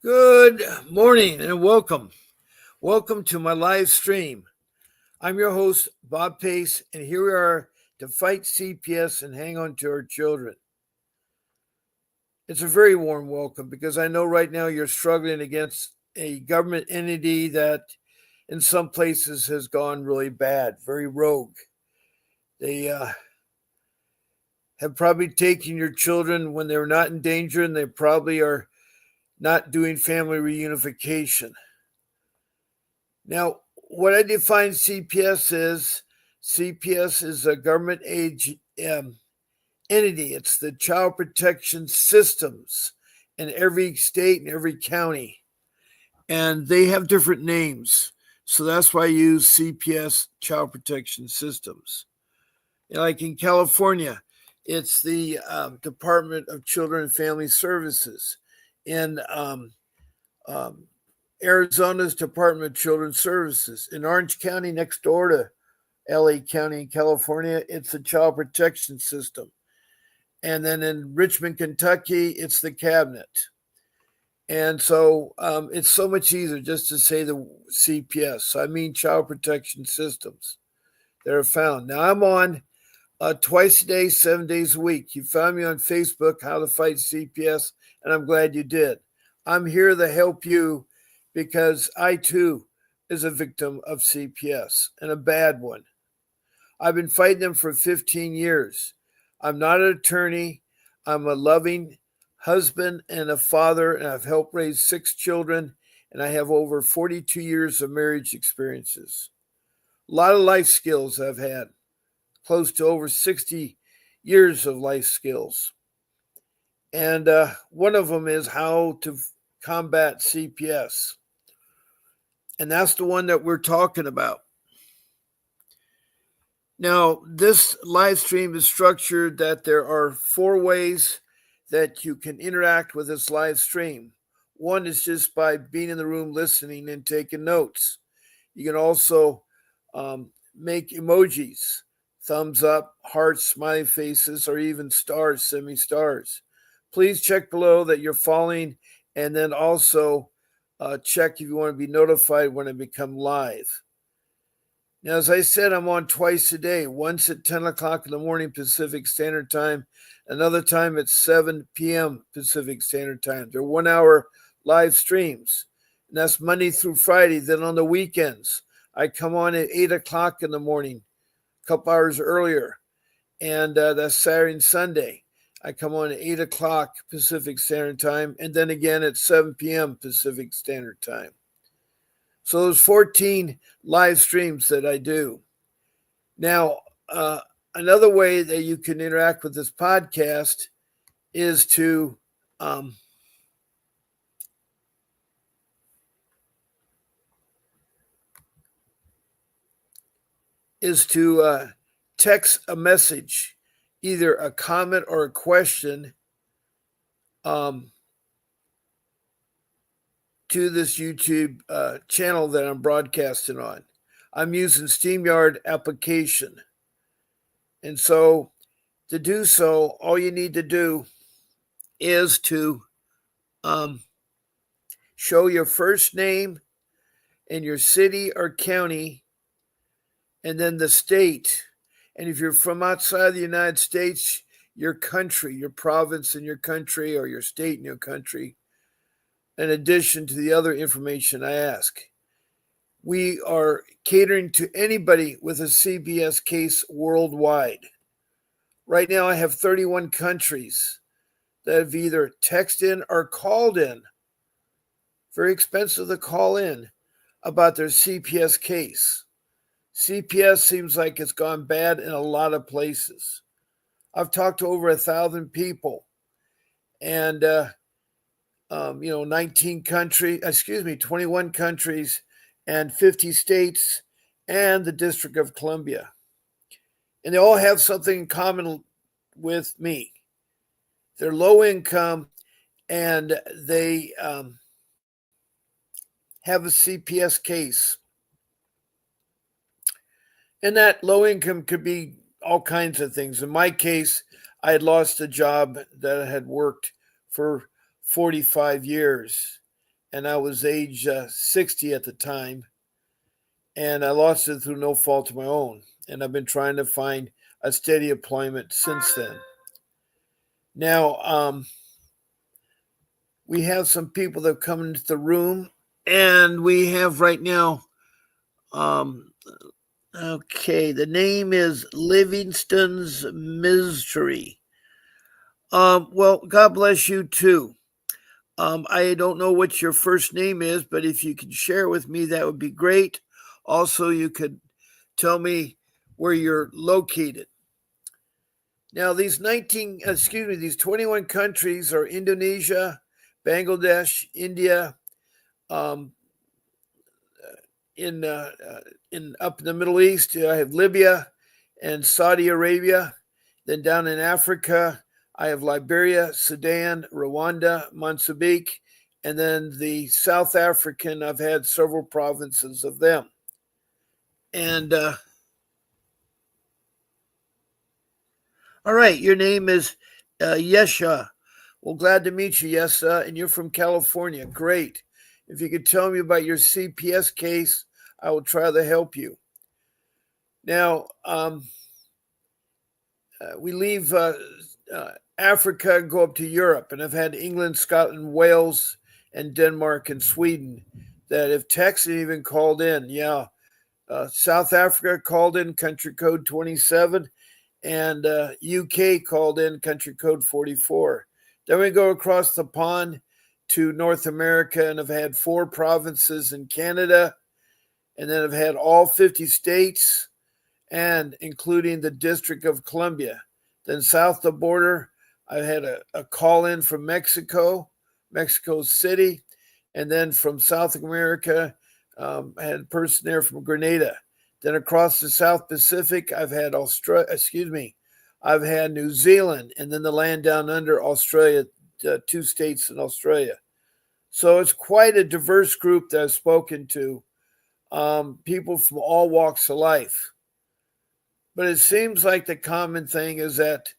Good morning and welcome. Welcome to my live stream. I'm your host, Bob Pace, and here we are to fight CPS and hang on to our children. It's a very warm welcome because I know right now you're struggling against a government entity that in some places has gone really bad, very rogue. They have probably taken your children when they're not in danger, and they probably are not doing family reunification. Now, what I define CPS is a government age entity. It's the child protection systems in every state and every county, and they have different names. So that's why I use CPS, child protection systems. Like in California, it's the Department of Children and Family Services. In Arizona's Department of Children's Services. In Orange County, next door to LA County in California, it's the Child Protection System. And then in Richmond, Kentucky, it's the Cabinet. And so it's so much easier just to say the CPS. I mean Child Protection Systems that are found. Now, I'm on twice a day, 7 days a week. You found me on Facebook, How to Fight CPS, and I'm glad you did. I'm here to help you because I too is a victim of CPS, and a bad one. I've been fighting them for 15 years. I'm not an attorney. I'm a loving husband and a father, and I've helped raise 6 children, and I have over 42 years of marriage experiences. A lot of life skills I've had, close to over 60 years of life skills. And one of them is how to combat CPS. And that's the one that we're talking about. Now, this live stream is structured that there are 4 ways that you can interact with this live stream. One is just by being in the room listening and taking notes. You can also make emojis, thumbs up, hearts, smiley faces, or even stars, semi-stars. Please check below that you're following, and then also check if you want to be notified when I become live. Now, as I said, I'm on twice a day, once at 10 o'clock in the morning Pacific Standard Time, another time at 7 p.m. Pacific Standard Time. They're 1-hour live streams, and that's Monday through Friday. Then on the weekends, I come on at 8 o'clock in the morning, a couple hours earlier, and that's Saturday and Sunday. I come on at 8 o'clock Pacific Standard Time, and then again at 7 p.m. Pacific Standard Time. So there's 14 live streams that I do. Now, another way that you can interact with this podcast is to text a message, either a comment or a question, to this YouTube channel that I'm broadcasting on. I'm using StreamYard application. And so to do so, all you need to do is to show your first name and your city or county, and then the state. And if you're from outside the United States, your country, your province in your country, or your state in your country, in addition to the other information I ask. We are catering to anybody with a CPS case worldwide. Right now, I have 31 countries that have either texted in or called in. Very expensive to call in about their CPS case. CPS seems like it's gone bad in a lot of places. I've talked to over 1,000 people, and 21 countries and 50 states and the District of Columbia. And they all have something in common with me. They're low income, and they have a CPS case. And that low income could be all kinds of things. In my case, I had lost a job that I had worked for 45 years. and I was age 60 at the time, and I lost it through no fault of my own. And I've been trying to find a steady employment since then. Now, we have some people that have come into the room, and we have right now, okay, the name is Livingston's Misery. Well, God bless you too. I don't know what your first name is, but if you could share with me, that would be great. Also, you could tell me where you're located. Now, these 21 countries are Indonesia, Bangladesh, India, um, in up in the Middle East, I have Libya and Saudi Arabia. Then down in Africa, I have Liberia, Sudan, Rwanda, Mozambique, and then the South African. I've had several provinces of them. And all right, your name is Yesha. Well, glad to meet you, Yesha, and you're from California. Great. If you could tell me about your CPS case, I will try to help you. Now, we leave Africa and go up to Europe, and I've had England, Scotland, Wales, and Denmark and Sweden that have texted and even called in. Yeah, South Africa called in country code 27, and UK called in country code 44. Then we go across the pond to North America, and I've had 4 provinces in Canada, and then I've had all 50 states, and including the District of Columbia. Then south of the border, I had a call in from Mexico City, and then from South America, I had a person there from Grenada. Then across the South Pacific, I've had I've had New Zealand, and then the land down under Australia, 2 states in Australia. So it's quite a diverse group that I've spoken to, people from all walks of life. But it seems like the common thing is that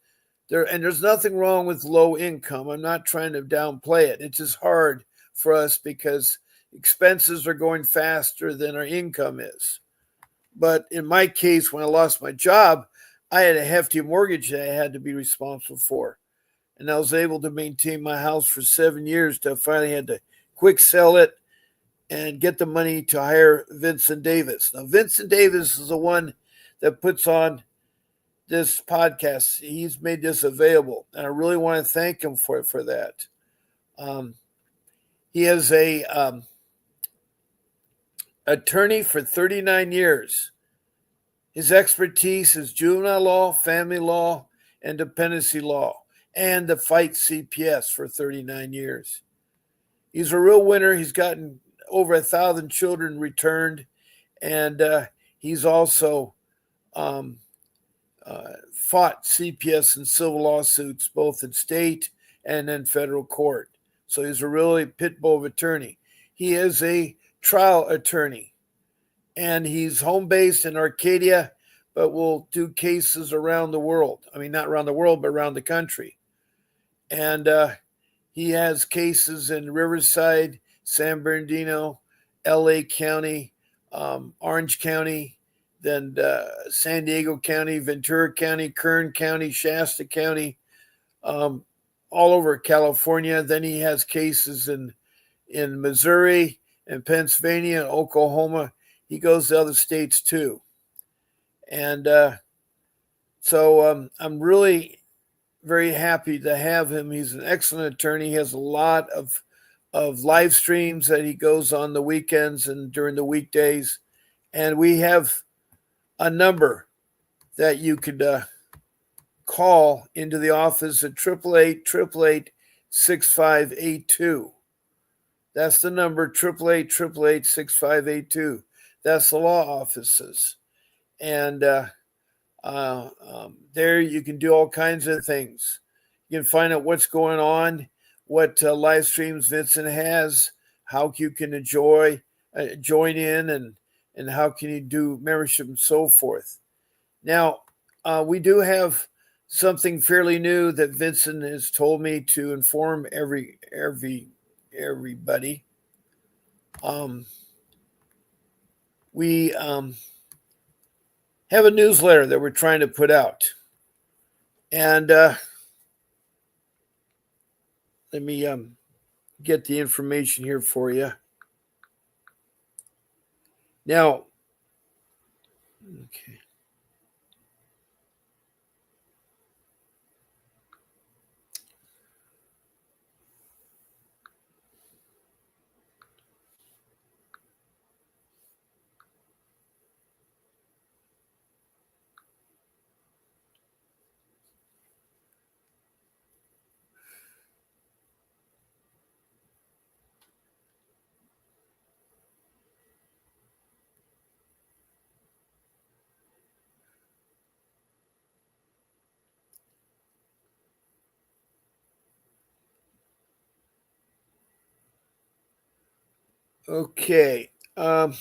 there's nothing wrong with low income. I'm not trying to downplay it. It's just hard for us because expenses are going faster than our income is. But in my case, when I lost my job, I had a hefty mortgage that I had to be responsible for. And I was able to maintain my house for 7 years till I finally had to quick sell it and get the money to hire Vincent Davis. Now, Vincent Davis is the one that puts on this podcast. He's made this available, and I really want to thank him for that. He is a attorney for 39 years. His expertise is juvenile law, family law, and dependency law, and the fight CPS for 39 years. He's a real winner. He's gotten over 1,000 children returned, and he's also fought CPS in civil lawsuits, both in state and in federal court. So he's a really pit bull of attorney. He is a trial attorney, and he's home based in Arcadia, but will do cases around the world. I mean, not around the world, but around the country. And he has cases in Riverside, San Bernardino, LA County, Orange County, then San Diego County, Ventura County, Kern County, Shasta County, all over California. Then he has cases in Missouri and Pennsylvania and Oklahoma. He goes to other states too. And so I'm really very happy to have him. He's an excellent attorney. He has a lot of live streams that he goes on the weekends and during the weekdays. And we have a number that you could call into the office at 888-888-6582. That's the number, 888-888-6582. That's the law offices. And there you can do all kinds of things. You can find out what's going on, what live streams Vincent has, how you can join in, and how can you do membership and so forth. Now, we do have something fairly new that Vincent has told me to inform everybody. we have a newsletter that we're trying to put out. And let me get the information here for you. Now, okay. Okay. Let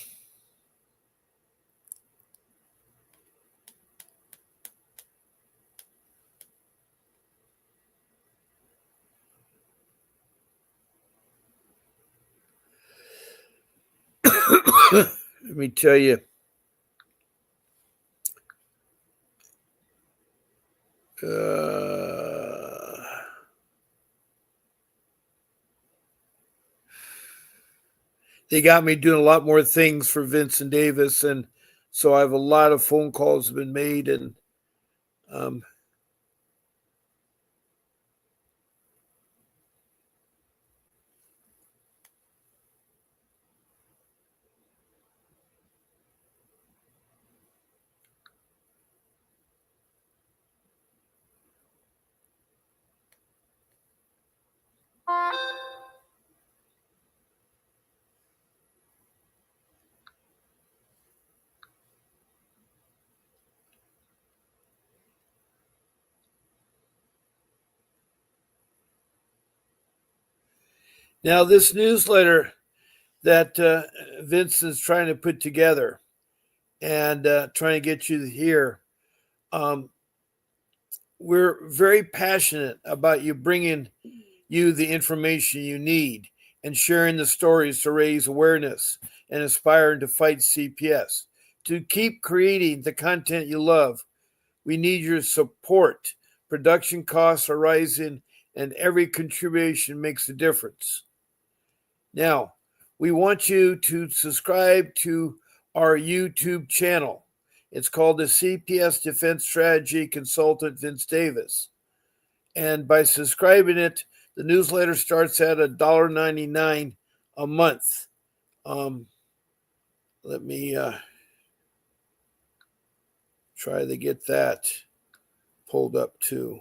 me tell you. They got me doing a lot more things for Vincent Davis, and so I have a lot of phone calls have been made, and um, now this newsletter that Vincent's trying to put together and trying to get you here. We're very passionate about you bringing you the information you need and sharing the stories to raise awareness and inspire to fight CPS. To keep creating the content you love, we need your support. Production costs are rising, and every contribution makes a difference. Now, we want you to subscribe to our YouTube channel. It's called the CPS Defense Strategy Consultant Vince Davis. And by subscribing it, the newsletter starts at $1.99 a month. Let me try to get that pulled up too.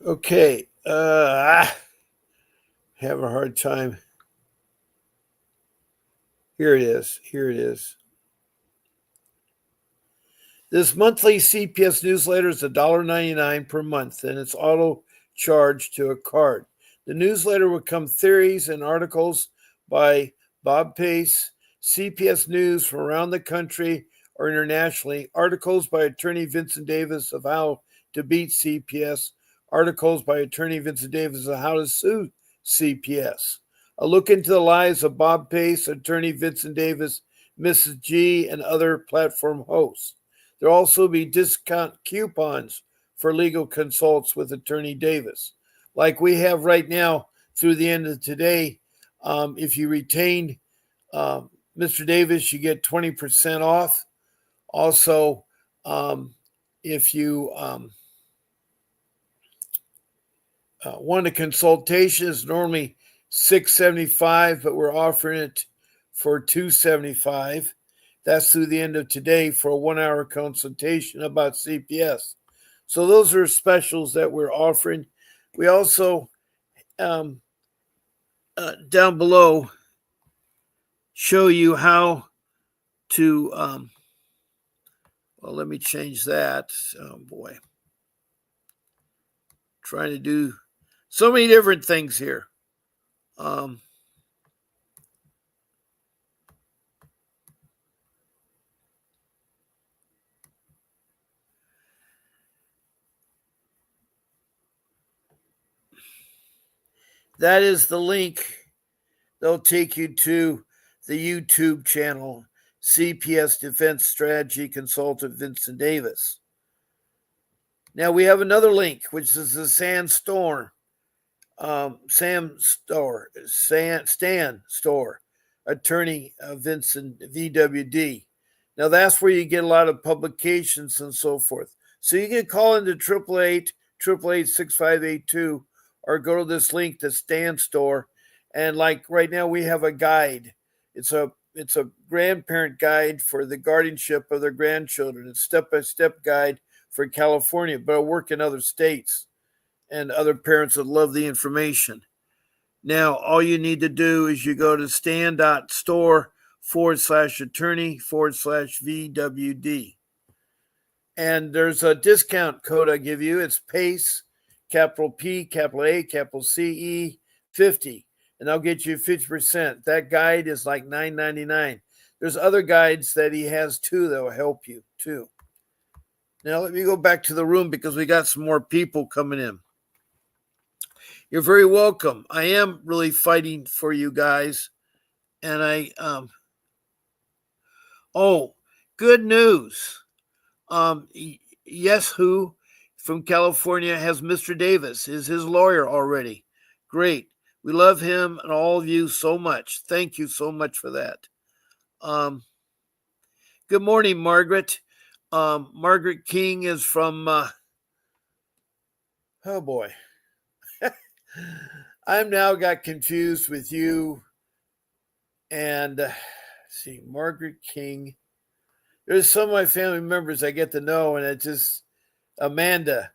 Okay. Have a hard time. Here it is. Here it is. This monthly CPS newsletter is $1.99 per month, and it's auto charged to a card. The newsletter will come theories and articles by Bob Pace, CPS news from around the country or internationally, articles by attorney Vincent Davis of how to beat CPS, articles by attorney Vincent Davis of how to sue CPS. A look into the lives of Bob Pace, attorney Vincent Davis, Mrs. G, and other platform hosts. There'll also be discount coupons for legal consults with Attorney Davis, like we have right now through the end of today. If you retain Mr. Davis, you get 20% off. Also, if you want a consultation, it's normally $675, but we're offering it for $275. That's through the end of today for a 1-hour consultation about CPS. So those are specials that we're offering. We also down below show you how to well, let me change that. Oh boy, trying to do so many different things here. That is the link. They'll take you to the YouTube channel, CPS Defense Strategy Consultant Vincent Davis. Now we have another link, which is the Stan Store, attorney Vincent VWD. Now that's where you get a lot of publications and so forth. So you can call into 888-888-6582 or go to this link, the Stan Store. And like right now we have a guide. It's a grandparent guide for the guardianship of their grandchildren. It's step-by-step guide for California, but I work in other states and other parents that love the information. Now, all you need to do is you go to stan.store/attorney/VWD. And there's a discount code I give you. It's PACE, capital P, capital A, capital CE, 50. And I'll get you 50%. That guide is like $9.99. There's other guides that he has too that will help you too. Now, let me go back to the room because we got some more people coming in. You're very welcome. I am really fighting for you guys. And good news. Yes, who from California has Mr. Davis, is his lawyer already. Great. We love him and all of you so much. Thank you so much for that. Good morning, Margaret. Margaret King is from, oh boy. I'm now got confused with you and see, Margaret King. There's some of my family members I get to know, and it's just Amanda.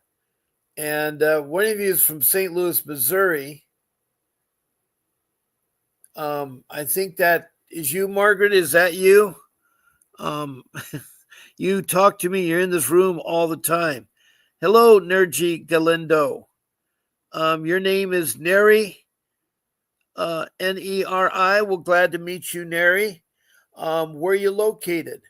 And one of you is from St. Louis, Missouri. I think that is you, Margaret. Is that you? You talk to me. You're in this room all the time. Hello, Nerji Galindo. Your name is Neri, Neri. Well, glad to meet you, Neri. Where are you located?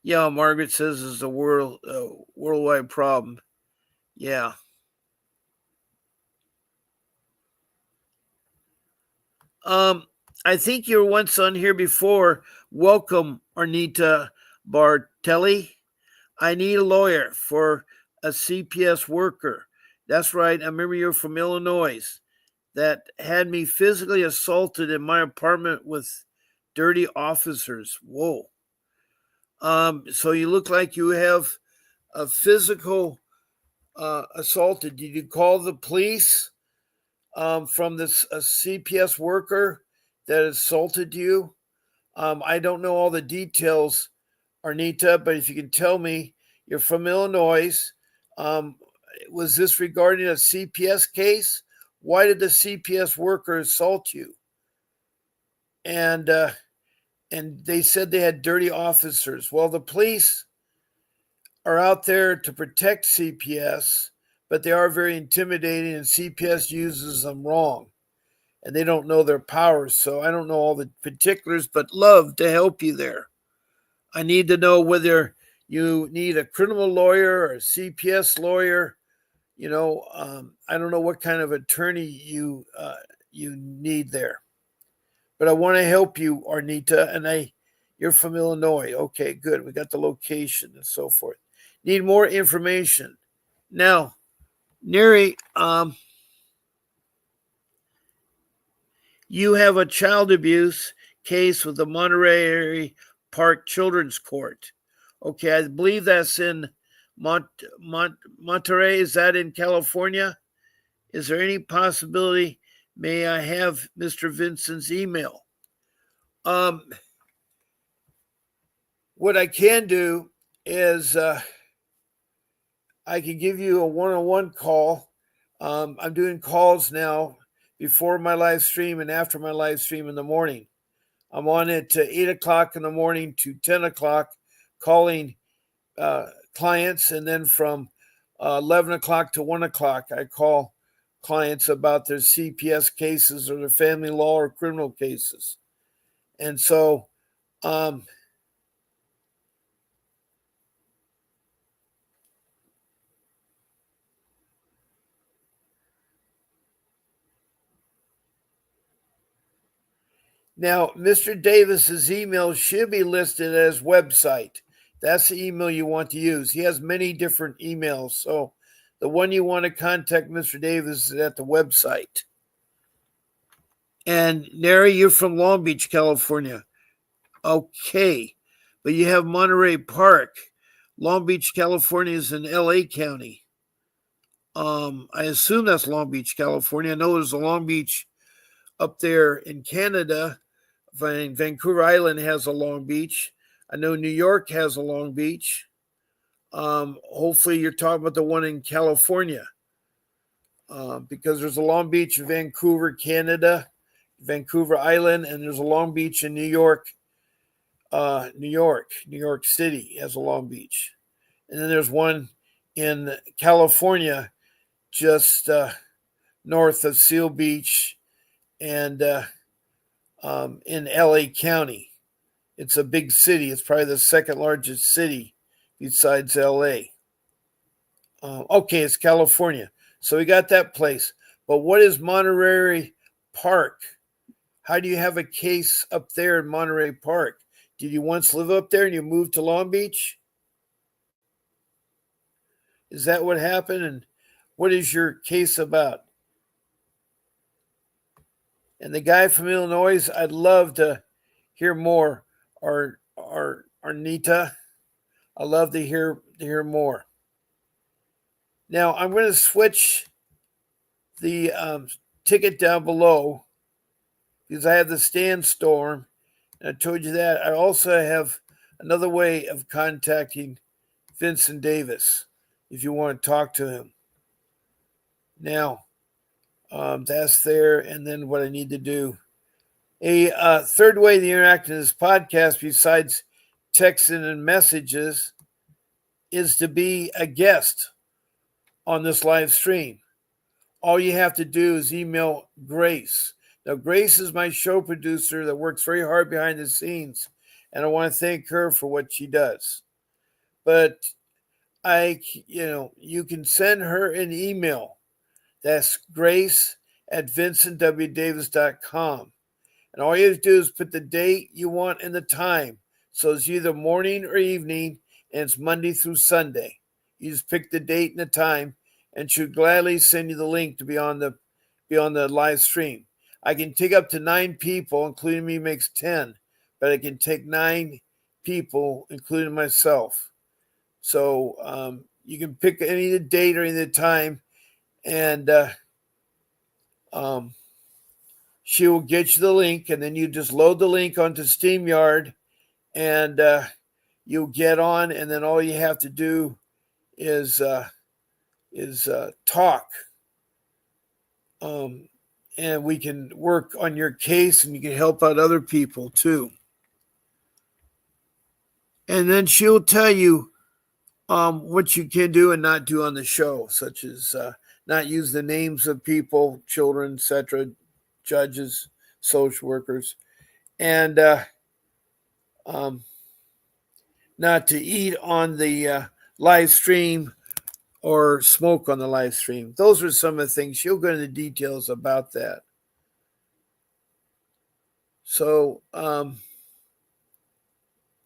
Yeah, Margaret says it's a worldwide problem. Yeah. I think you were once on here before. Welcome, Arnita Bartelli. I need a lawyer for a CPS worker. That's right. I remember you're from Illinois that had me physically assaulted in my apartment with dirty officers. Whoa. So you look like you have a physical assaulted. Did you call the police from this CPS worker that assaulted you? I don't know all the details, Arnita, but if you can tell me, you're from Illinois. Was this regarding a CPS case? Why did the CPS worker assault you? And they said they had dirty officers. Well, the police are out there to protect CPS, but they are very intimidating, and CPS uses them wrong, and they don't know their powers. So I don't know all the particulars, but love to help you there. I need to know whether you need a criminal lawyer or a CPS lawyer. I don't know what kind of attorney you need there, but I want to help you, Arnita, and you're from Illinois. Okay, good. We got the location and so forth. Need more information. Now, Neri, you have a child abuse case with the Monterey Park Children's Court. Okay, I believe that's in Monterey. Is that in California? Is there any possibility? May I have Mr. Vincent's email? What I can do is I can give you a one-on-one call. I'm doing calls now before my live stream and after my live stream in the morning. I'm on it to 8 o'clock in the morning to 10 o'clock calling clients. And then from 11 o'clock to 1 o'clock, I call clients about their CPS cases or their family law or criminal cases. And so now, Mr. Davis's email should be listed as website. That's the email you want to use. He has many different emails. So the one you want to contact Mr. Davis is at the website. And Nary, you're from Long Beach, California. Okay. But you have Monterey Park. Long Beach, California is in LA County. I assume that's Long Beach, California. I know there's a Long Beach up there in Canada. Vancouver Island has a Long Beach. I know New York has a Long Beach. Hopefully you're talking about the one in California, because there's a Long Beach in Vancouver, Canada, Vancouver Island, and there's a Long Beach in New York. New York City has a Long Beach. And then there's one in California, just north of Seal Beach and in LA County. It's a big city. It's probably the second largest city besides LA. Okay, it's California. So we got that place. But what is Monterey Park? How do you have a case up there in Monterey Park? Did you once live up there and you moved to Long Beach? Is that what happened? And what is your case about? And the guy from Illinois, I'd love to hear more. Or Arnita, I love to hear more. Now I'm going to switch the ticket down below because I have the Sandstorm, and I told you that. I also have another way of contacting Vincent Davis if you want to talk to him. Now, that's there, and then what I need to do. A third way to interact in this podcast, besides texting and messages, is to be a guest on this live stream. All you have to do is email Grace. Now, Grace is my show producer that works very hard behind the scenes, and I want to thank her for what she does. But you can send her an email. That's grace@vincentwdavis.com. And all you have to do is put the date you want and the time. So it's either morning or evening, and it's Monday through Sunday. You just pick the date and the time, and she'll gladly send you the link to be on the live stream. I can take up to 9 people, including me makes 10, but I can take 9 people, including myself. So you can pick any of the date or any of the time, and she will get you the link, and then you just load the link onto StreamYard, and you'll get on, and then all you have to do is talk. And we can work on your case, and you can help out other people too. And then she'll tell you what you can do and not do on the show, such as not use the names of people, children, etc., judges, social workers, and not to eat on the live stream or smoke on the live stream. Those are some of the things. She'll go into details about that. So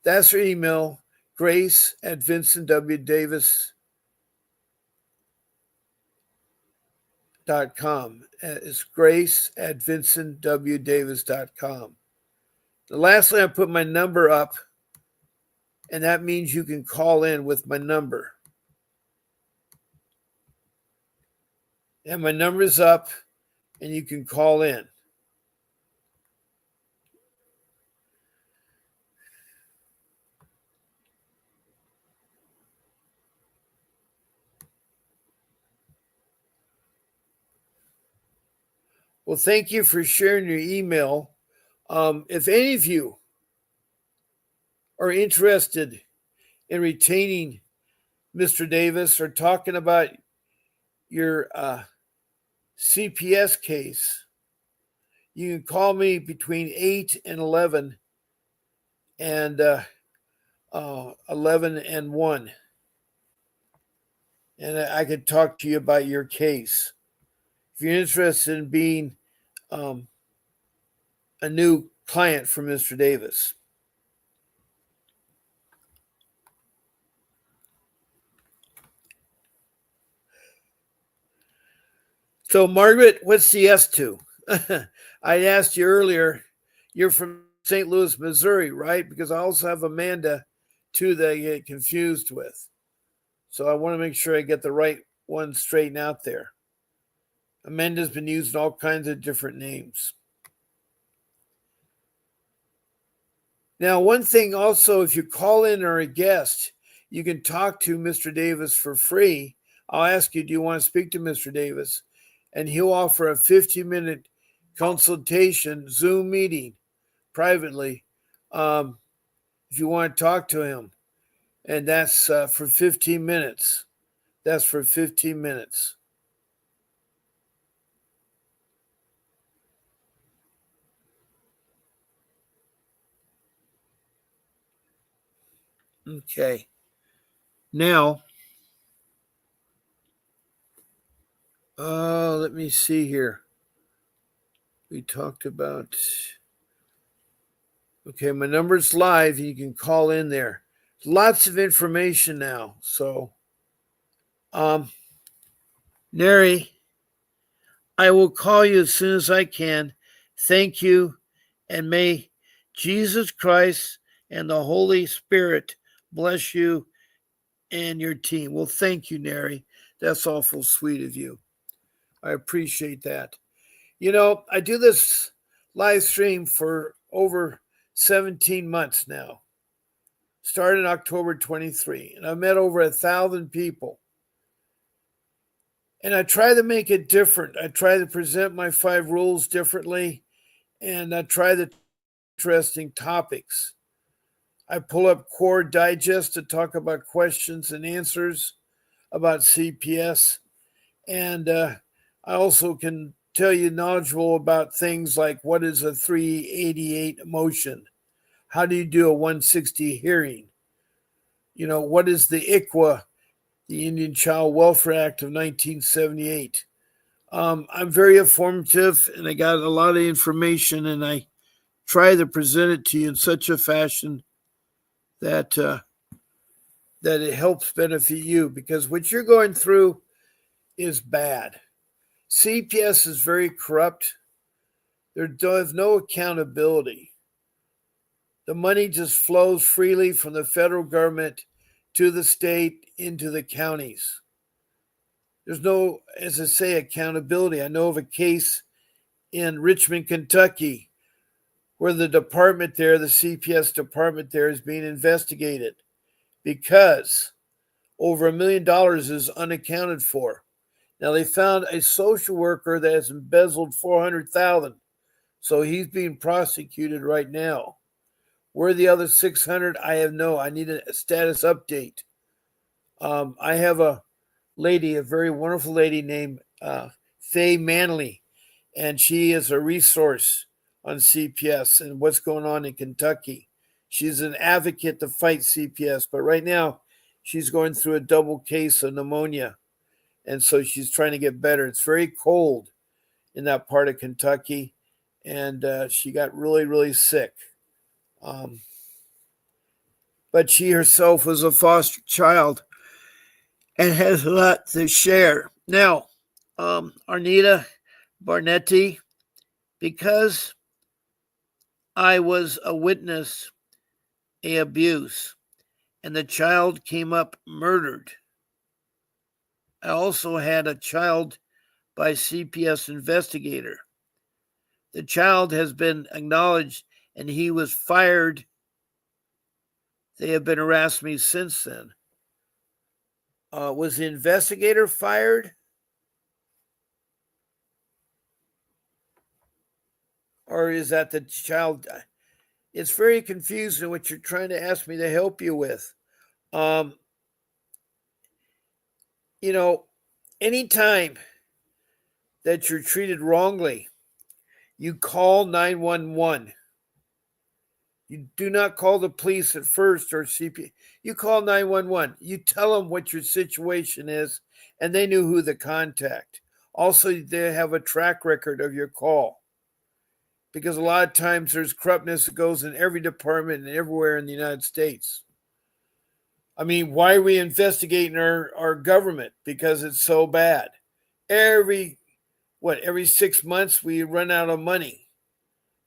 that's her email, grace@vincentwdavis.com. It's grace@vincentwdavis.com. Lastly, I put my number up, and that means you can call in with my number. And my number is up, and you can call in. Well, thank you for sharing your email. If any of you are interested in retaining Mr. Davis or talking about your CPS case, you can call me between 8 and 11 and 11 and 1. And I could talk to you about your case. If you're interested in being a new client for Mr. Davis. So, Margaret, what's the S to? I asked you earlier, you're from St. Louis, Missouri, right? Because I also have Amanda, too, that I get confused with. So I want to make sure I get the right one straightened out there. Amanda's been using all kinds of different names. Now, one thing also, if you call in or a guest, you can talk to Mr. Davis for free. I'll ask you, do you want to speak to Mr. Davis? And he'll offer a 15-minute consultation, Zoom meeting privately, if you want to talk to him. And that's for 15 minutes. That's for 15 minutes. Okay. Now, let me see here. We talked about. Okay, my number's live. You can call in there. Lots of information now. So, Neri, I will call you as soon as I can. Thank you, and may Jesus Christ and the Holy Spirit bless you and your team. Well, thank you, Neri. That's awful sweet of you. I appreciate that. You know, I do this live stream for over 17 months now. Started October 23, and I've met over 1,000 people. And I try to make it different. I try to present my 5 rules differently, and I try the interesting topics. I pull up Core Digest to talk about questions and answers about CPS, and I also can tell you knowledgeable about things like what is a 388 motion? How do you do a 160 hearing? You know, what is the ICWA, the Indian Child Welfare Act of 1978? I'm very informative, and I got a lot of information, and I try to present it to you in such a fashion that that it helps benefit you, because what you're going through is bad. CPS is very corrupt. There's no accountability. The money just flows freely from the federal government to the state into the counties. There's no, as I say, accountability. I know of a case in Richmond, Kentucky, where the department there, the CPS department there, is being investigated because over $1 million is unaccounted for. Now, they found a social worker that has embezzled $400,000, so he's being prosecuted right now. Where are the other 600? I need a status update. I have a lady, a very wonderful lady named Faye Manley, and she is a resource on CPS and what's going on in Kentucky. She's an advocate to fight CPS, but right now she's going through a double case of pneumonia, and so she's trying to get better. It's very cold in that part of Kentucky, and she got really, really sick. But she herself was a foster child and has a lot to share. Now, Arnita Barnetti, because I was a witness a abuse and the child came up murdered. I also had a child by CPS investigator. The child has been acknowledged and he was fired. They have been harassing me since then. Was the investigator fired? or is that the child? It's very confusing what you're trying to ask me to help you with. Um, you know, anytime that you're treated wrongly, you call 911. You do not call the police at first or CPS. You call 911. You tell them what your situation is, and they knew who to contact. Also, they have a track record of your call because a lot of times there's corruptness that goes in every department and everywhere in the United States. I mean, why are we investigating our government? Because it's so bad. Every 6 months we run out of money.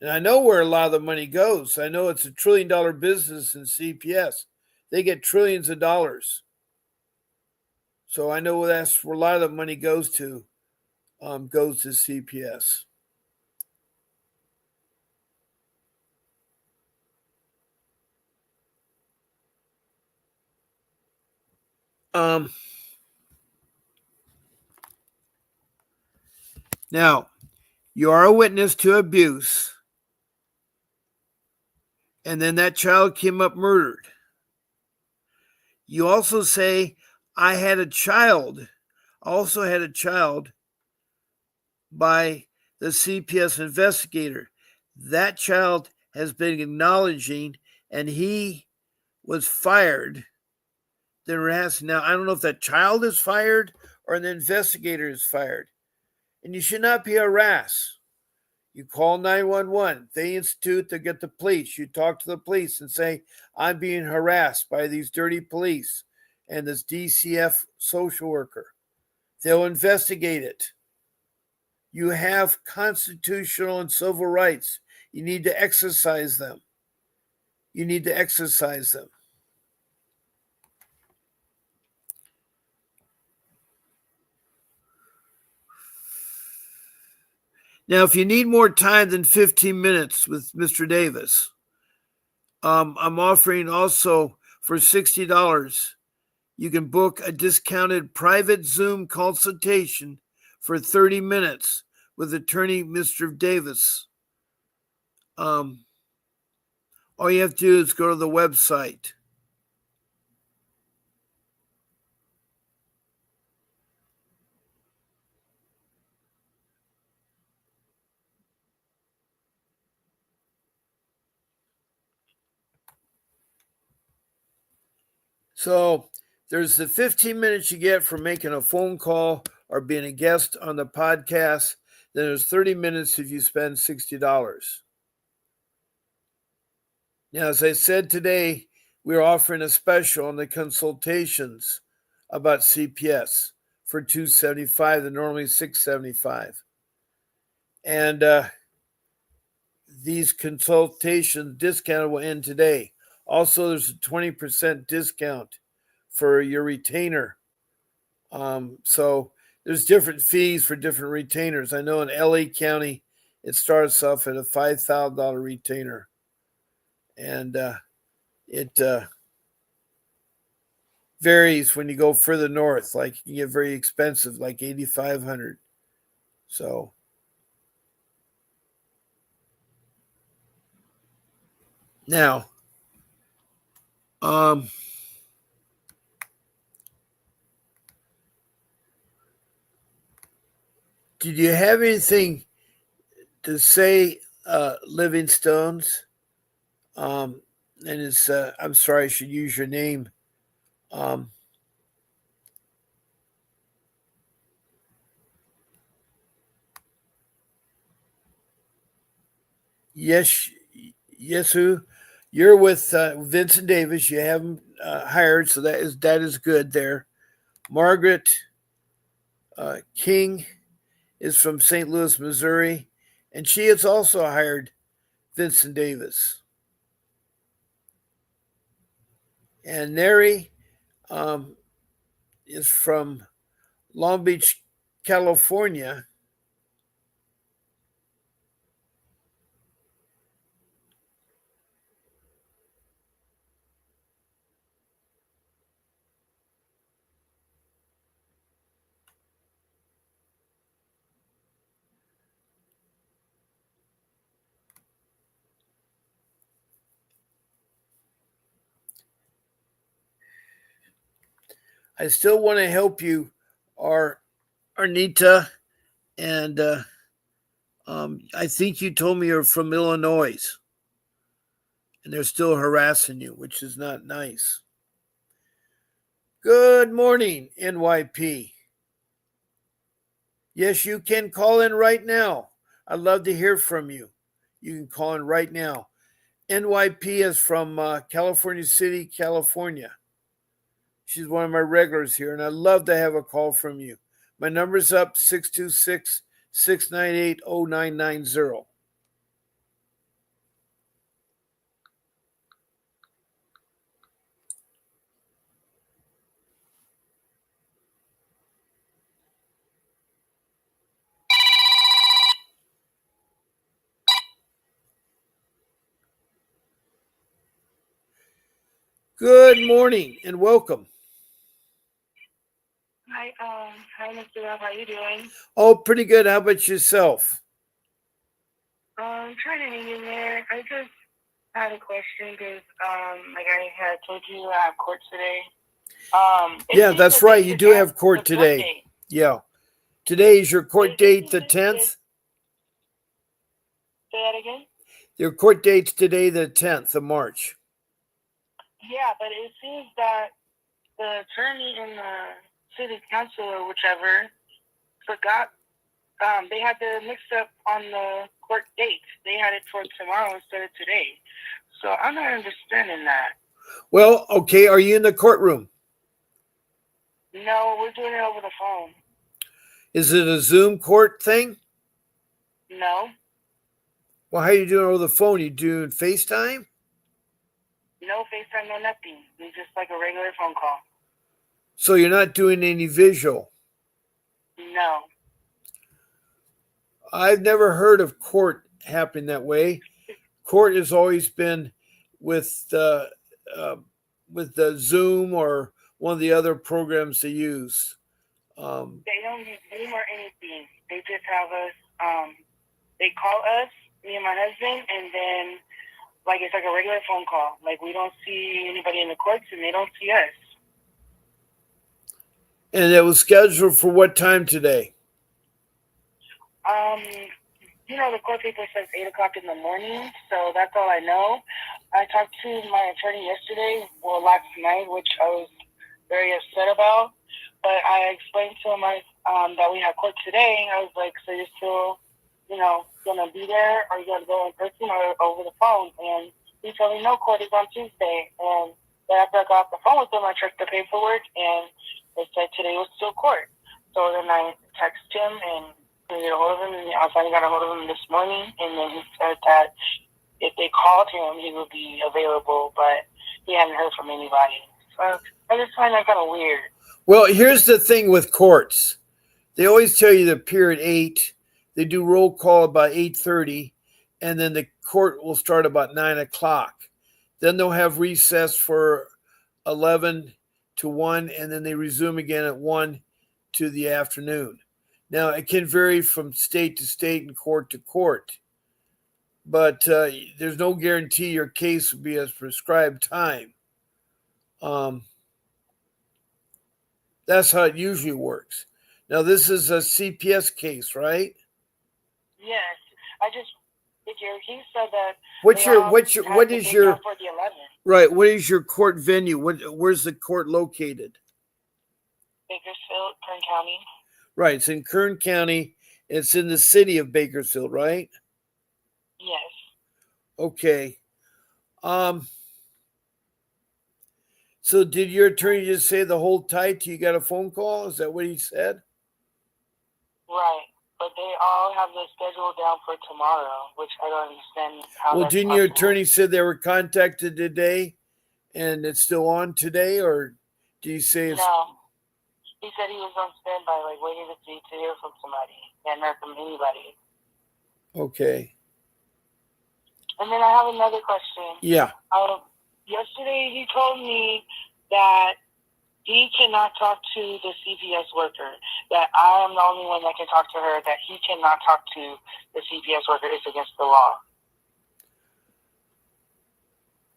And I know where a lot of the money goes. I know it's $1 trillion business in CPS. They get trillions of dollars. So I know that's where a lot of the money goes to CPS. Um, Now, you are a witness to abuse, and then that child came up murdered. You also say, I also had a child by the CPS investigator. That child has been acknowledging, and he was fired. Now, I don't know if that child is fired or the investigator is fired. And you should not be harassed. You call 911. They institute to get the police. You talk to the police and say, I'm being harassed by these dirty police and this DCF social worker. They'll investigate it. You have constitutional and civil rights. You need to exercise them. You need to exercise them. Now, if you need more time than 15 minutes with Mr. Davis, I'm offering also for $60. You can book a discounted private Zoom consultation for 30 minutes with attorney Mr. Davis. All you have to do is go to the website. So there's the 15 minutes you get for making a phone call or being a guest on the podcast. Then there's 30 minutes if you spend $60. Now, as I said today, we're offering a special on the consultations about CPS for $275. They're normally $675. And these consultation discount will end today. Also, there's a 20% discount for your retainer. So there's different fees for different retainers. I know in LA County, it starts off at a $5,000 retainer. And it varies when you go further north. Like you get very expensive, like 8,500. So now, did you have anything to say, Living Stones? And it's I'm sorry, I should use your name. Um, yes, who? You're with Vincent Davis. You have him hired, so that is good there. Margaret King is from St. Louis, Missouri, and she has also hired Vincent Davis. And Neri um, is from Long Beach, California. I still want to help you, Arnita, and I think you told me you're from Illinois, and they're still harassing you, which is not nice. Good morning, NYP. Yes, you can call in right now. I'd love to hear from you. You can call in right now. NYP is from California City, California. She's one of my regulars here, and I'd love to have a call from you. My number's up 626-698-0990. Good morning and welcome. Hi, Mr. Rob. How you doing? Oh, pretty good. How about yourself? I'm trying to hang in there. I just had a question because, like I had told you, I have court today. Yeah, that's right. You do have court today. Yeah. Today is your court date, the 10th? Say that again? Your court date's today, the 10th of March. Yeah, but it seems that the attorney in the city council or whichever forgot. They had the mix-up on the court date. They had it for tomorrow instead of today. So I'm not understanding that. Well, okay. Are you in the courtroom? No, we're doing it over the phone. Is it a Zoom court thing? No. Well, how are you doing over the phone? You doing FaceTime? No FaceTime, no nothing. It's just like a regular phone call. So you're not doing any visual? No. I've never heard of court happening that way. Court has always been with the Zoom or one of the other programs they use. They don't use Zoom or anything. They just have us. They call us, me and my husband, and then like it's like a regular phone call. Like we don't see anybody in the courts, and they don't see us. And it was scheduled for what time today? The court paper says 8 o'clock in the morning, so that's all I know. I talked to my attorney yesterday, last night, which I was very upset about. But I explained to him that we had court today. I was like, so you're still, gonna be there, or you gonna go in person or over the phone? And he told me no, court is on Tuesday. And then after I got off the phone with him, I checked the paperwork, and they said today was still court. So then I texted him and couldn't get a hold of him, and I finally got a hold of him this morning, and then he said that if they called him, he would be available, but he hadn't heard from anybody. So I just find that kind of weird. Well, here's the thing with courts. They always tell you the period 8. They do roll call about 8:30, and then the court will start about 9 o'clock. Then they'll have recess for 11 to 1, and then they resume again at 1 to the afternoon. Now, it can vary from state to state and court to court, but there's no guarantee your case will be as prescribed time. That's how it usually works. Now, this is a CPS case, right? Yes, I just figured he said that. What is your for the 11th? Right? What is your court venue? Where's the court located? Bakersfield, Kern County. Right, it's in Kern County. It's in the city of Bakersfield, right? Yes. Okay. So did your attorney just say the hold tight till you got a phone call? Is that what he said? Right. But they all have their schedule down for tomorrow, which I don't understand how. Well, didn't your attorney say they were contacted today and it's still on today, or do you say it's... No. He said he was on standby, like waiting to hear from somebody. Hadn't heard from anybody. Okay. And then I have another question. Yeah. Yesterday he told me that he cannot talk to the CPS worker, that I am the only one that can talk to her, that he cannot talk to the CPS worker. It's against the law.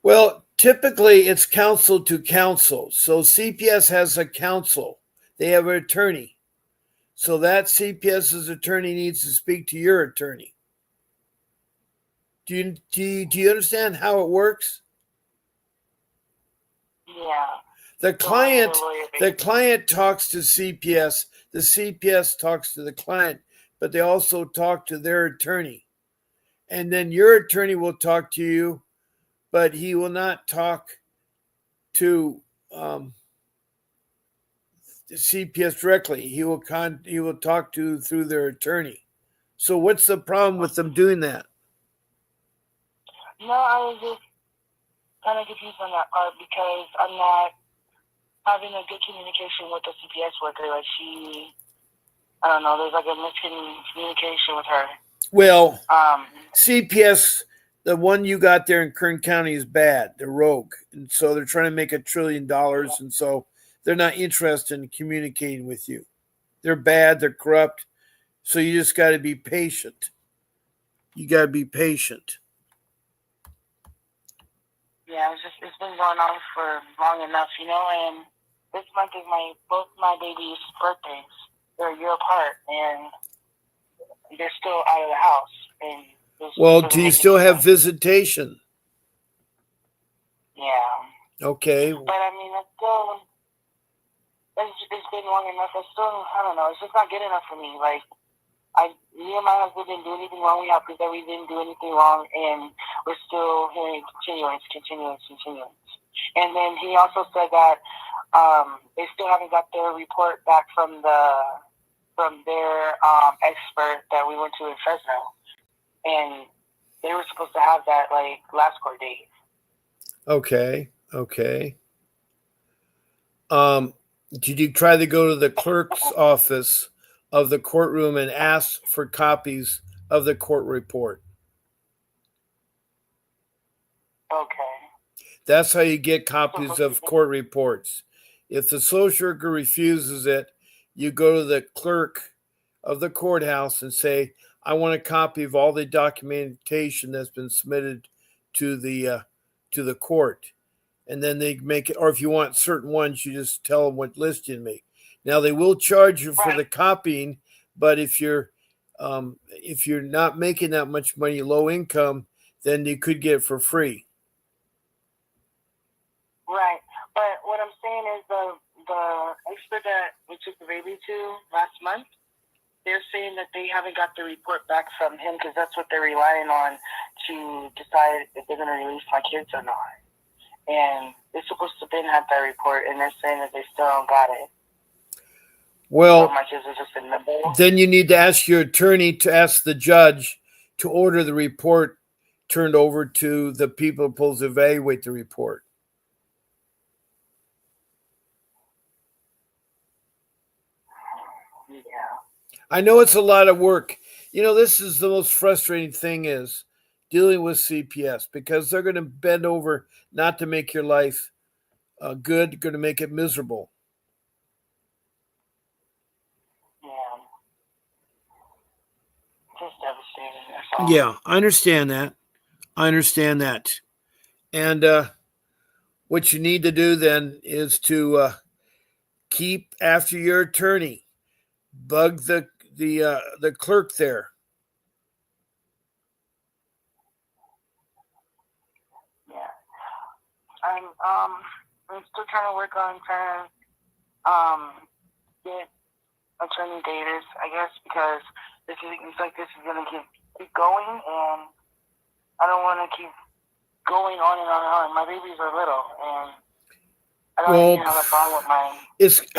Well, typically it's counsel to counsel. So CPS has a counsel. They have an attorney. So that CPS's attorney needs to speak to your attorney. Do you understand how it works? Yeah. The So I need a client lawyer, the basically. client talks to CPS. The CPS talks to the client, but they also talk to their attorney. And then your attorney will talk to you, but he will not talk to the CPS directly. He will talk to through their attorney. So what's the problem with them doing that? No, I was just kind of confused on that part because I'm not having a good communication with the CPS worker. Like I don't know, there's like a miscommunication with her. Well, CPS, the one you got there in Kern County is bad. They're rogue. And so they're trying to make $1 trillion. And so they're not interested in communicating with you. They're bad. They're corrupt. So you just got to be patient. You got to be patient. Yeah, it's been going on for long enough, and this month is both my babies' birthdays. They're a year apart, and they're still out of the house. And well, do you still have visitation? Yeah. Okay. But I mean, it's been long enough. I don't know. It's just not good enough for me. Like, me and my husband didn't do anything wrong. We have proof that we didn't do anything wrong, and we're still hearing continuance. And then he also said that they still haven't got their report back from their expert that we went to in Fresno, and they were supposed to have that like last court date. Okay. Did you try to go to the clerk's office of the courtroom and ask for copies of the court report? Okay. That's how you get copies of court reports. If the social worker refuses it, you go to the clerk of the courthouse and say, I want a copy of all the documentation that's been submitted to the court. And then they make it, or if you want certain ones, you just tell them what list you make. Now they will charge you for the copying, but if you're not making that much money, low income, then you could get it for free. Right, but what I'm saying is the expert that we took the baby to last month, they're saying that they haven't got the report back from him because that's what they're relying on to decide if they're going to release my kids or not. And they're supposed to have had that report, and they're saying that they still don't got it. Well, so my kids are just in limbo. Then you need to ask your attorney to ask the judge to order the report turned over to the people supposed to evaluate the report. Yeah. I know it's a lot of work. This is the most frustrating thing is dealing with CPS because they're going to bend over not to make your life good, going to make it miserable. Yeah. Just devastating. That's all. Yeah, I understand that. And what you need to do then is to keep after your attorney. Bug the clerk there. Yeah. I'm still trying to work on trying to get attorney datas, I guess, because it's like this is gonna keep going, and I don't want to keep going on and on and on. My babies are little, and I don't even have a problem with my.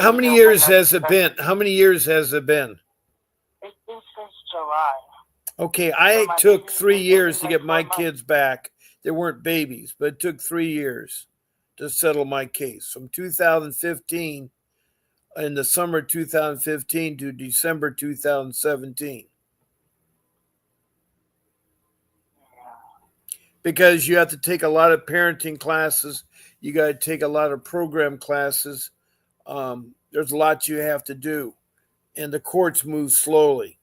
How many years has it been? How many years has it been? It's been since July. Okay, I took 3 years to get my kids back. They weren't babies, but it took 3 years to settle my case from 2015, in the summer 2015 to December 2017. Because you have to take a lot of parenting classes. You got to take a lot of program classes. There's a lot you have to do, and the courts move slowly.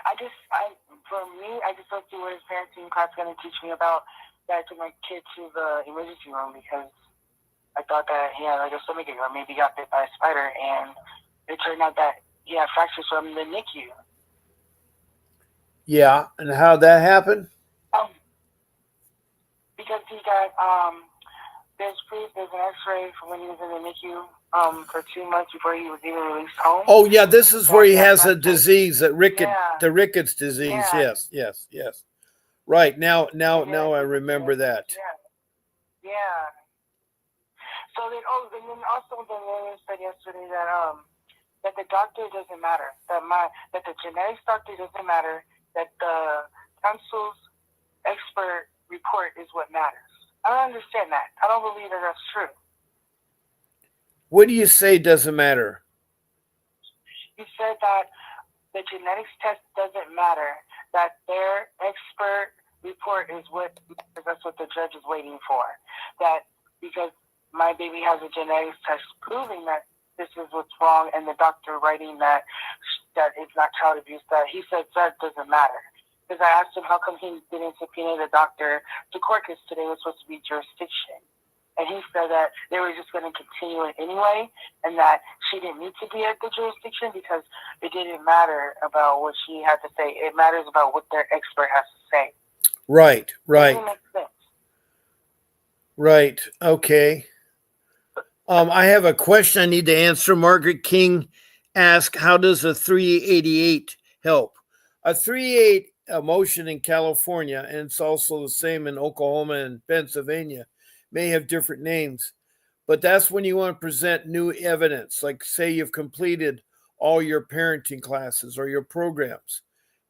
I for me, I just don't see what his parenting class is going to teach me about that I took my kid to the emergency room because I thought that he had like a stomachache or maybe got bit by a spider, and it turned out that he had fractures from the NICU. Yeah, and how'd that happen? Because he got there's proof, there's an X-ray from when he was in the NICU for 2 months before he was even released home. Oh yeah, this is where he has a disease, the rickets disease. Yeah. Yes. Right now I remember that. Yeah. So then, and then also the lawyer said yesterday that the doctor doesn't matter, that the genetics doctor doesn't matter, that the counsel's expert report is what matters. I don't understand that. I don't believe that that's true. What do you say doesn't matter? You said that the genetics test doesn't matter, that their expert report is what matters. That's what the judge is waiting for. That because my baby has a genetics test proving that this is what's wrong, and the doctor writing that it's not child abuse, that he said that doesn't matter. Because I asked him how come he didn't subpoena the doctor to court because today was supposed to be jurisdiction. And he said that they were just going to continue it anyway, and that she didn't need to be at the jurisdiction because it didn't matter about what she had to say. It matters about what their expert has to say. Right. It doesn't make sense. Right. Okay. I have a question I need to answer. Margaret King asked, how does a 388 help? A 388 motion in California, and it's also the same in Oklahoma and Pennsylvania, may have different names, but that's when you want to present new evidence, like say you've completed all your parenting classes or your programs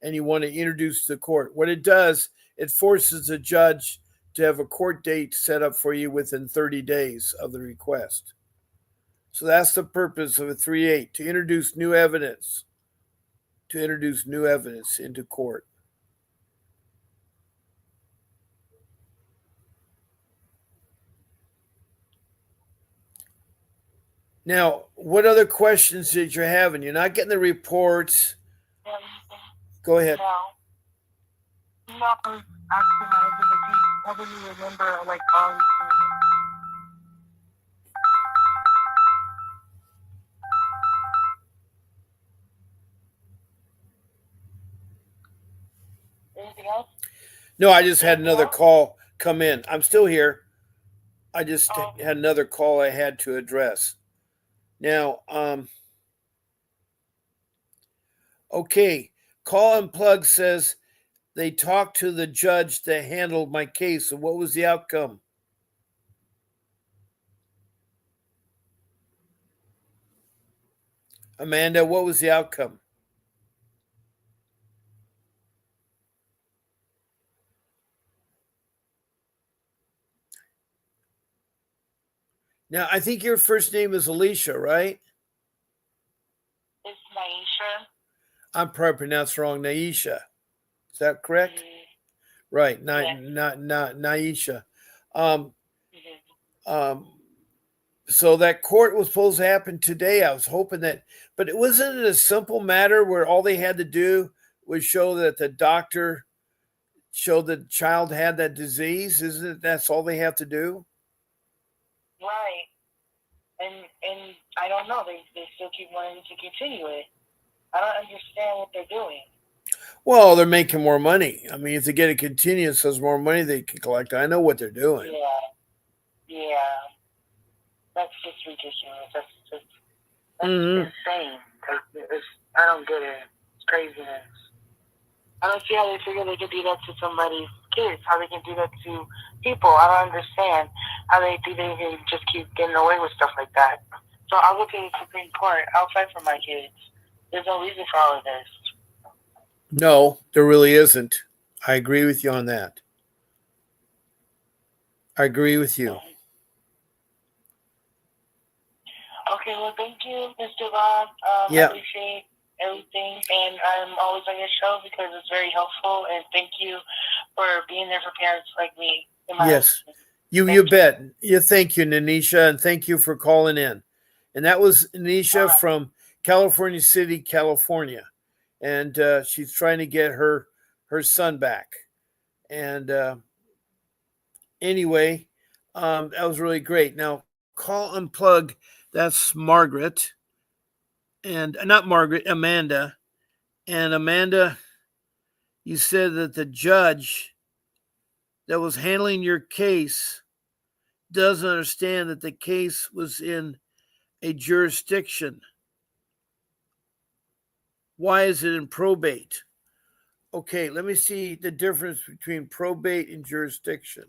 and you want to introduce to the court. What it does, it forces the judge to have a court date set up for you within 30 days of the request. So that's the purpose of a 3-8, to introduce new evidence into court. Now, what other questions did you have? And you're not getting the reports. Go ahead. No, I was asking helping me remember like all these things. Anything else? No, I just had another call come in. I'm still here. I just had another call I had to address. Now, okay. Call and Plug says they talked to the judge that handled my case. And what was the outcome? Amanda, what was the outcome? Now, I think your first name is Alicia, right? It's Naisha. I'm probably pronounced wrong. Naisha. Is that correct? Mm-hmm. Right. Naisha. So that court was supposed to happen today. I was hoping that, but it wasn't a simple matter where all they had to do was show that the doctor showed that the child had that disease. Isn't it? That's all they have to do. Right. And I don't know. They still keep wanting to continue it. I don't understand what they're doing. Well, they're making more money. I mean, if they get a continuance, there's more money they can collect. I know what they're doing. Yeah. That's just ridiculous. That's insane. I don't get it. It's craziness. I don't see how they figure they can do that to somebody's kids, how they can do that to people. I don't understand how they think they can just keep getting away with stuff like that. So I'll go to the Supreme Court. I'll fight for my kids. There's no reason for all of this. No, there really isn't. I agree with you on that. I agree with you. Okay, well, thank you, Mr. Bob. I appreciate everything, and I'm always on your show because it's very helpful, and thank you for being there for parents like me. Yes, you bet. Thank you, Nanisha, and thank you for calling in. And that was Nanisha from California City, California. and she's trying to get her son back. And anyway, that was really great. Now, call unplug. That's Margaret, and not Margaret, Amanda. And Amanda, you said that the judge that was handling your case doesn't understand that the case was in a jurisdiction. Why is it in probate? Okay, let me see the difference between probate and jurisdiction.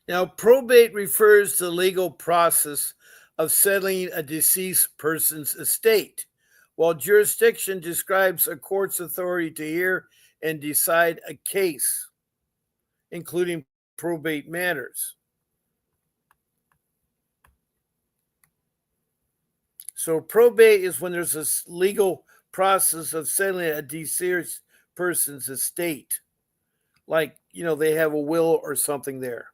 Now, probate refers to the legal process of settling a deceased person's estate, while jurisdiction describes a court's authority to hear and decide a case, including probate matters. So, probate is when there's a legal process of settling a deceased person's estate, like, they have a will or something there.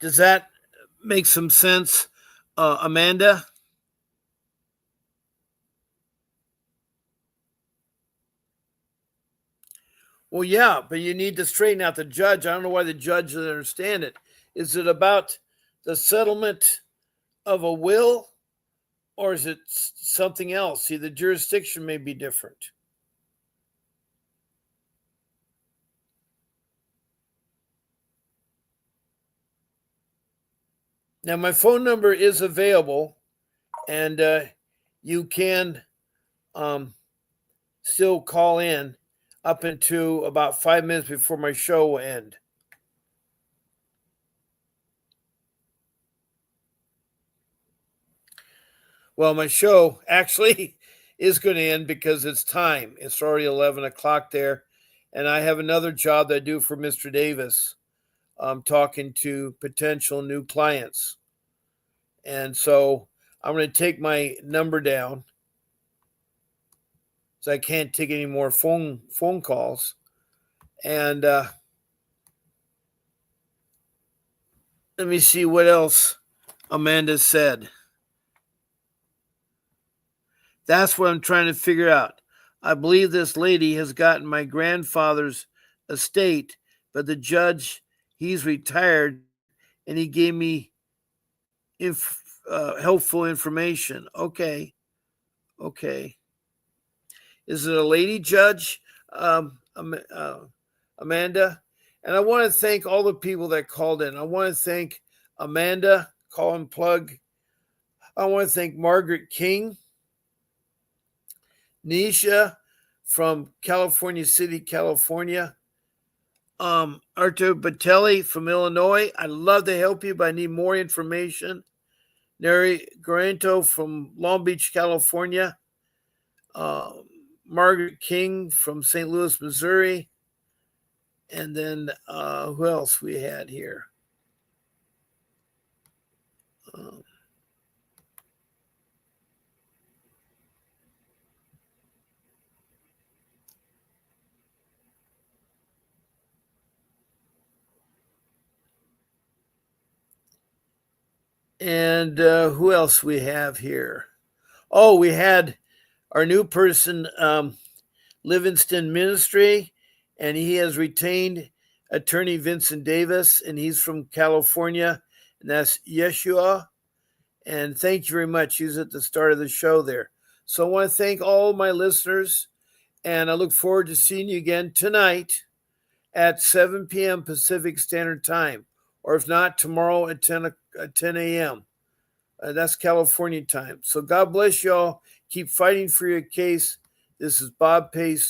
Does that make some sense, Amanda? Well, yeah, but you need to straighten out the judge. I don't know why the judge doesn't understand it. Is it about the settlement of a will, or is it something else? See, the jurisdiction may be different. Now, my phone number is available, and you can still call in up into about 5 minutes before my show will end. Well, my show actually is going to end because it's time. It's already 11 o'clock there, and I have another job that I do for Mr. Davis. I'm talking to potential new clients. And so I'm going to take my number down, so I can't take any more phone calls. And let me see what else Amanda said. That's what I'm trying to figure out. I believe this lady has gotten my grandfather's estate, but the judge, he's retired, and he gave me helpful information. Okay. Is it a lady judge, Amanda? And I want to thank all the people that called in. I want to thank Amanda, call and plug. I want to thank Margaret King, Nisha from California City, California, Artur Batelli from Illinois. I'd love to help you, but I need more information. Neri Garanto from Long Beach, California. Margaret King from St. Louis, Missouri. And then who else we had here? And who else we have here? Oh, we had our new person, Livingston Ministry, and he has retained attorney Vincent Davis, and he's from California, and that's Yeshua. And thank you very much. He was at the start of the show there. So I want to thank all my listeners. And I look forward to seeing you again tonight at 7 p.m. Pacific Standard Time, or if not, tomorrow at 10 a.m. That's California time. So God bless y'all. Keep fighting for your case. This is Bob Pace.